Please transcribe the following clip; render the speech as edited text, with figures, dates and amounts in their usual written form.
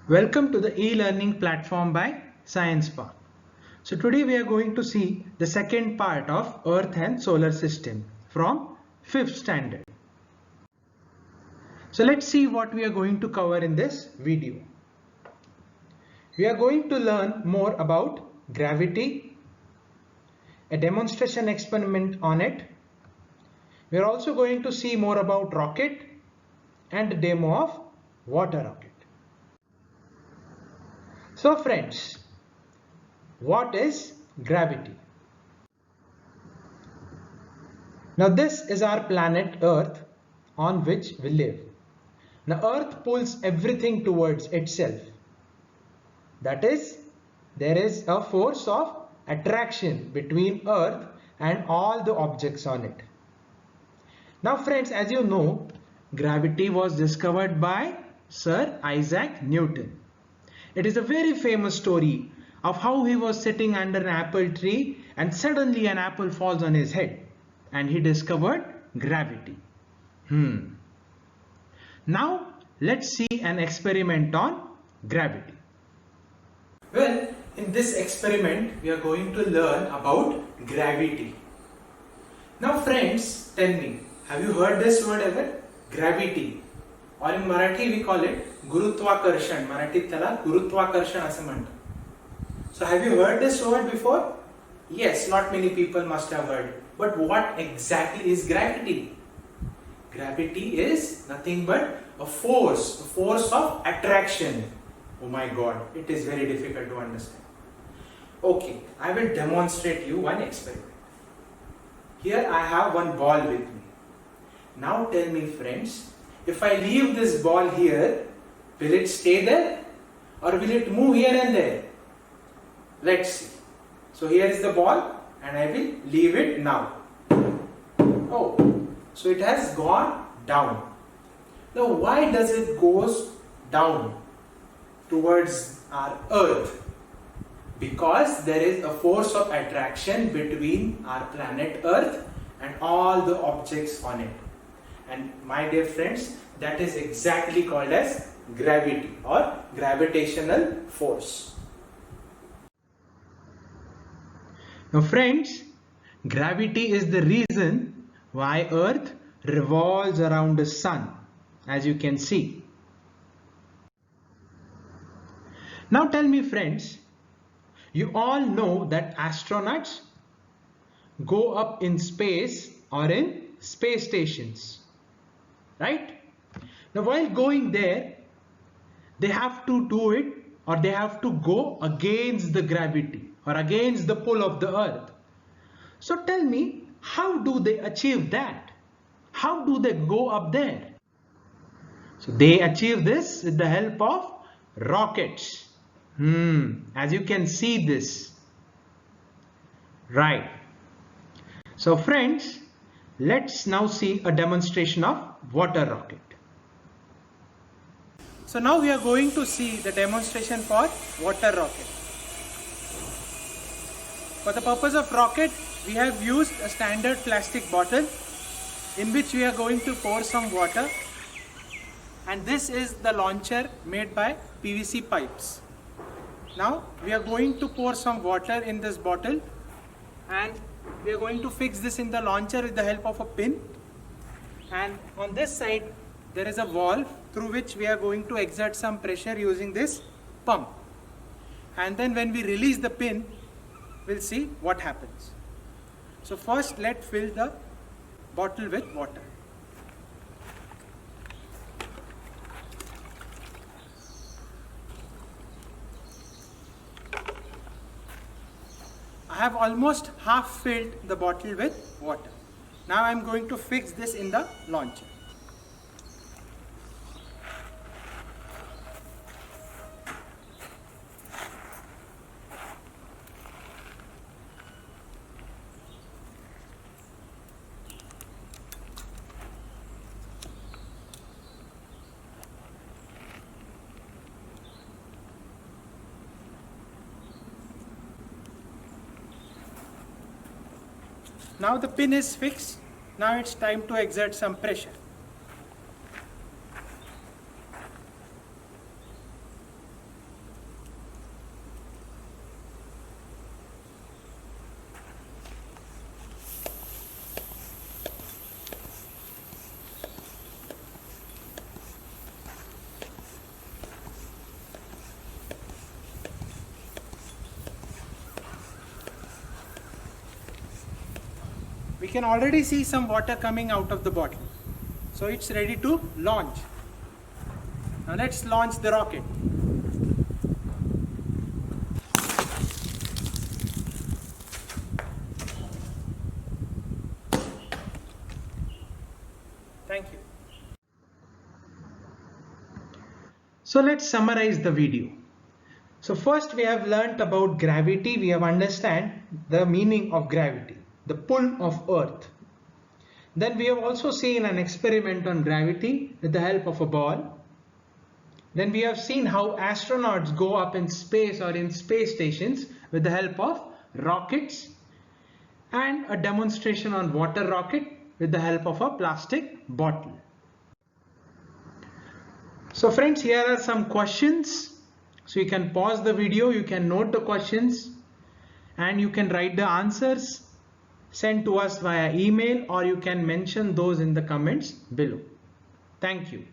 Welcome to the e-learning platform by Science Park. So today we are going to see the second part of Earth and Solar System from 5th standard. So let's see what we are going to cover in this video. We are going to learn more about gravity, a demonstration experiment on it. We are also going to see more about rocket and a demo of water rocket. So friends, what is gravity? Now this is our planet Earth on which we live. Now Earth pulls everything towards itself. That is, there is a force of attraction between Earth and all the objects on it. Now friends, as you know, gravity was discovered by Sir Isaac Newton. It is a very famous story of how he was sitting under an apple tree and suddenly an apple falls on his head and he discovered gravity. Now let's see an experiment on gravity. Well, in this experiment we are going to learn about gravity. Now friends, tell me, have you heard this word ever? Gravity. Or in Marathi we call it Gurutvakarshan. Marathit त्याला Gurutvakarshan असे म्हणतात. So have you heard this word before? Yes, not many people must have heard. But what exactly is gravity? Gravity is nothing but a force of attraction. Oh my God, it is very difficult to understand. Okay, I will demonstrate you one experiment. Here I have one ball with me. Now tell me friends, if I leave this ball here, will it stay there or will it move here and there? Let's see. So here is the ball and I will leave it now. Oh, so it has gone down. Now why does it goes down towards our Earth? Because there is a force of attraction between our planet Earth and all the objects on it. And my dear friends, that is exactly called as gravity or gravitational force. Now friends, gravity is the reason why Earth revolves around the sun, as you can see. Now tell me friends, you all know that astronauts go up in space or in space stations, right? Now while going there, they have to do it or they have to go against the gravity or against the pull of the Earth. So tell me, how do they achieve that? How do they go up there? So they achieve this with the help of rockets. As you can see this. Right. So friends, let's now see a demonstration of water rocket. So now we are going to see the demonstration for water rocket. For the purpose of rocket, we have used a standard plastic bottle in which we are going to pour some water, and this is the launcher made by PVC pipes. Now we are going to pour some water in this bottle and we are going to fix this in the launcher with the help of a pin, and on this side there is a valve through which we are going to exert some pressure using this pump, and then when we release the pin, we'll see what happens. So first let's fill the bottle with water. I have almost half filled the bottle with water. Now I am going to fix this in the launcher. Now the pin is fixed. Now it's time to exert some pressure. We can already see some water coming out of the bottle. So it's ready to launch. Now let's launch the rocket. Thank you. So let's summarize the video. So first we have learnt about gravity. We have understand the meaning of gravity, the pull of earth. Then we have also seen an experiment on gravity with the help of a ball. Then we have seen how astronauts go up in space or in space stations with the help of rockets, and a demonstration on water rocket with the help of a plastic bottle. So friends, here are some questions. So you can pause the video, you can note the questions, and you can write the answers, send to us via email, or you can mention those in the comments below. Thank you.